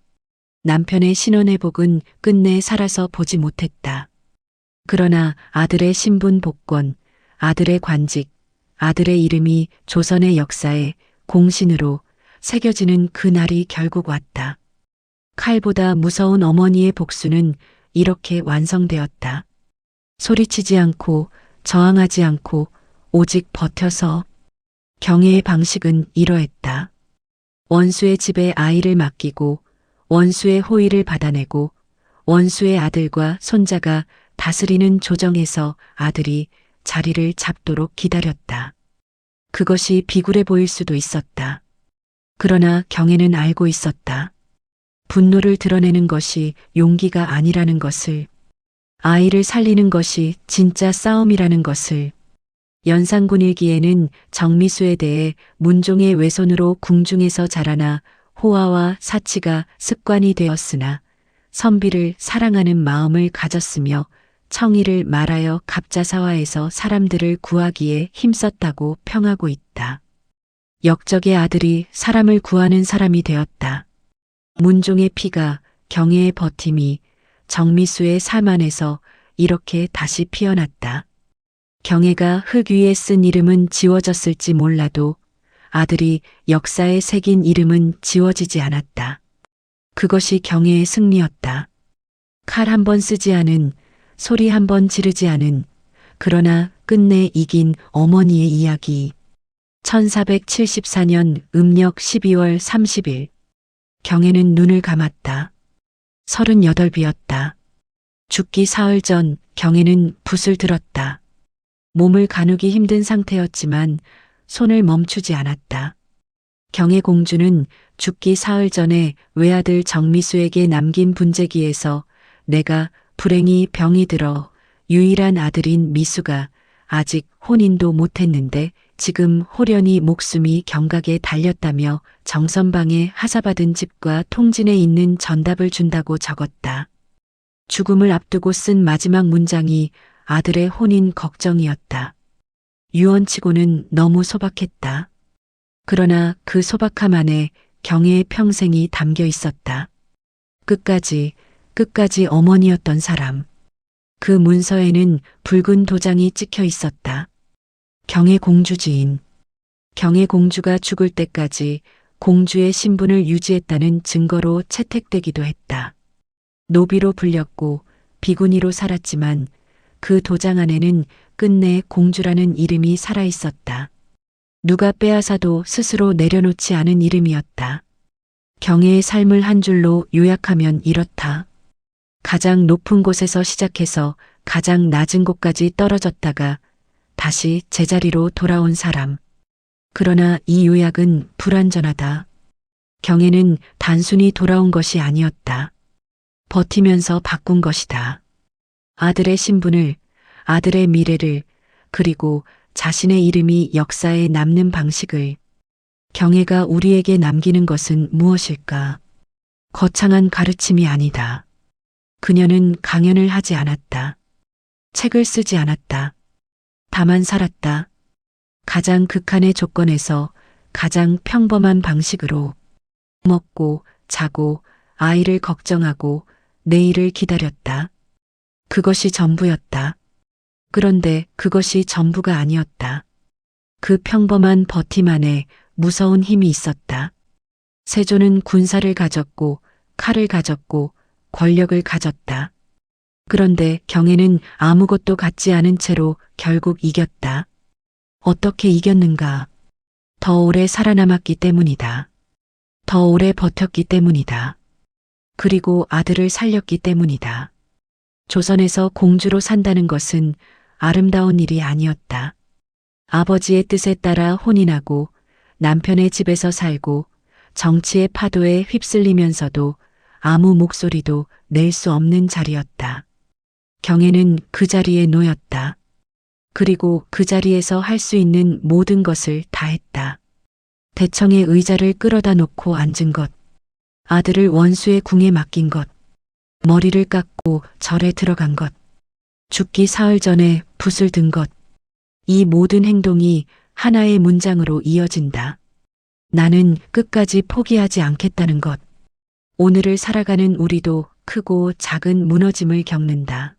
남편의 신원회복은 끝내 살아서 보지 못했다. 그러나 아들의 신분 복권, 아들의 관직, 아들의 이름이 조선의 역사에 공신으로 새겨지는 그 날이 결국 왔다. 칼보다 무서운 어머니의 복수는 이렇게 완성되었다. 소리치지 않고 저항하지 않고 오직 버텨서. 경애의 방식은 이러했다. 원수의 집에 아이를 맡기고 원수의 호의를 받아내고 원수의 아들과 손자가 다스리는 조정에서 아들이 자리를 잡도록 기다렸다. 그것이 비굴해 보일 수도 있었다. 그러나 경애는 알고 있었다. 분노를 드러내는 것이 용기가 아니라는 것을, 아이를 살리는 것이 진짜 싸움이라는 것을. 연산군 일기에는 정미수에 대해 문종의 외손으로 궁중에서 자라나 호화와 사치가 습관이 되었으나 선비를 사랑하는 마음을 가졌으며 청의를 말하여 갑자사화에서 사람들을 구하기에 힘썼다고 평하고 있다. 역적의 아들이 사람을 구하는 사람이 되었다. 문종의 피가, 경애의 버팀이 정미수의 삶 안에서 이렇게 다시 피어났다. 경애가 흙 위에 쓴 이름은 지워졌을지 몰라도 아들이 역사에 새긴 이름은 지워지지 않았다. 그것이 경애의 승리였다. 칼 한 번 쓰지 않은, 소리 한 번 지르지 않은, 그러나 끝내 이긴 어머니의 이야기. 1474년 음력 12월 30일. 경애는 눈을 감았다. 38이었다. 죽기 사흘 전 경애는 붓을 들었다. 몸을 가누기 힘든 상태였지만 손을 멈추지 않았다. 경혜공주는 죽기 사흘 전에 외아들 정미수에게 남긴 분재기에서 내가 불행히 병이 들어 유일한 아들인 미수가 아직 혼인도 못했는데 지금 호련히 목숨이 경각에 달렸다며 정선방에 하사받은 집과 통진에 있는 전답을 준다고 적었다. 죽음을 앞두고 쓴 마지막 문장이 아들의 혼인 걱정이었다. 유언치고는 너무 소박했다. 그러나 그 소박함 안에 경혜의 평생이 담겨 있었다. 끝까지 어머니였던 사람. 그 문서에는 붉은 도장이 찍혀 있었다. 경혜 공주 지인. 경혜 공주가 죽을 때까지 공주의 신분을 유지했다는 증거로 채택되기도 했다. 노비로 불렸고 비구니로 살았지만 그 도장 안에는 끝내 공주라는 이름이 살아 있었다. 누가 빼앗아도 스스로 내려놓지 않은 이름이었다. 경혜의 삶을 한 줄로 요약하면 이렇다. 가장 높은 곳에서 시작해서 가장 낮은 곳까지 떨어졌다가 다시 제자리로 돌아온 사람. 그러나 이 요약은 불완전하다. 경혜는 단순히 돌아온 것이 아니었다. 버티면서 바꾼 것이다. 아들의 신분을, 아들의 미래를, 그리고 자신의 이름이 역사에 남는 방식을. 경혜가 우리에게 남기는 것은 무엇일까? 거창한 가르침이 아니다. 그녀는 강연을 하지 않았다. 책을 쓰지 않았다. 다만 살았다. 가장 극한의 조건에서 가장 평범한 방식으로 먹고 자고 아이를 걱정하고 내일을 기다렸다. 그것이 전부였다. 그런데 그것이 전부가 아니었다. 그 평범한 버팀 안에 무서운 힘이 있었다. 세조는 군사를 가졌고 칼을 가졌고 권력을 가졌다. 그런데 경혜는 아무것도 갖지 않은 채로 결국 이겼다. 어떻게 이겼는가? 더 오래 살아남았기 때문이다. 더 오래 버텼기 때문이다. 그리고 아들을 살렸기 때문이다. 조선에서 공주로 산다는 것은 아름다운 일이 아니었다. 아버지의 뜻에 따라 혼인하고 남편의 집에서 살고 정치의 파도에 휩쓸리면서도 아무 목소리도 낼 수 없는 자리였다. 경혜는 그 자리에 놓였다. 그리고 그 자리에서 할 수 있는 모든 것을 다 했다. 대청의 의자를 끌어다 놓고 앉은 것, 아들을 원수의 궁에 맡긴 것, 머리를 깎고 절에 들어간 것, 죽기 사흘 전에 붓을 든 것, 이 모든 행동이 하나의 문장으로 이어진다. 나는 끝까지 포기하지 않겠다는 것. 오늘을 살아가는 우리도 크고 작은 무너짐을 겪는다.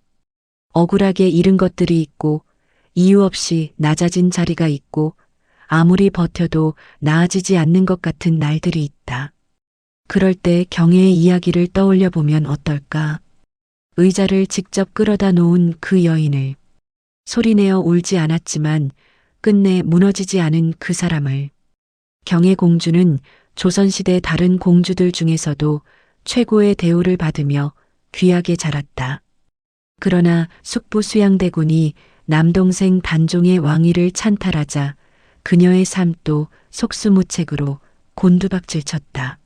억울하게 잃은 것들이 있고 이유 없이 낮아진 자리가 있고 아무리 버텨도 나아지지 않는 것 같은 날들이 있다. 그럴 때 경혜의 이야기를 떠올려 보면 어떨까? 의자를 직접 끌어다 놓은 그 여인을, 소리내어 울지 않았지만 끝내 무너지지 않은 그 사람을. 경혜 공주는 조선시대 다른 공주들 중에서도 최고의 대우를 받으며 귀하게 자랐다. 그러나 숙부 수양대군이 남동생 단종의 왕위를 찬탈하자 그녀의 삶도 속수무책으로 곤두박질 쳤다.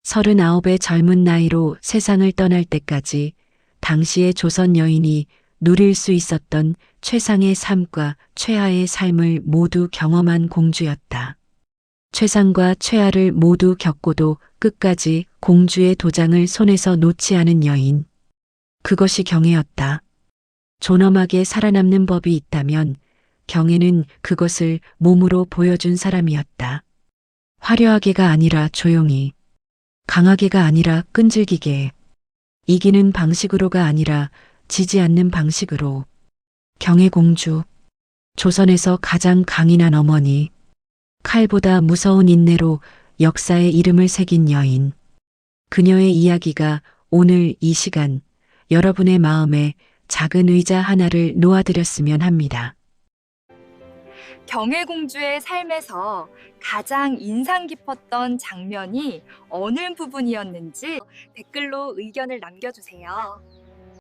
39의 젊은 나이로 세상을 떠날 때까지 당시의 조선 여인이 누릴 수 있었던 최상의 삶과 최하의 삶을 모두 경험한 공주였다. 최상과 최하를 모두 겪고도 끝까지 공주의 도장을 손에서 놓지 않은 여인. 그것이 경혜였다. 존엄하게 살아남는 법이 있다면 경혜는 그것을 몸으로 보여준 사람이었다. 화려하게가 아니라 조용히, 강하게가 아니라 끈질기게, 이기는 방식으로가 아니라 지지 않는 방식으로. 경혜 공주, 조선에서 가장 강인한 어머니, 칼보다 무서운 인내로 역사에 이름을 새긴 여인. 그녀의 이야기가 오늘 이 시간 여러분의 마음에 작은 의자 하나를 놓아드렸으면 합니다. 경혜공주의 삶에서 가장 인상 깊었던 장면이 어느 부분이었는지 댓글로 의견을 남겨주세요.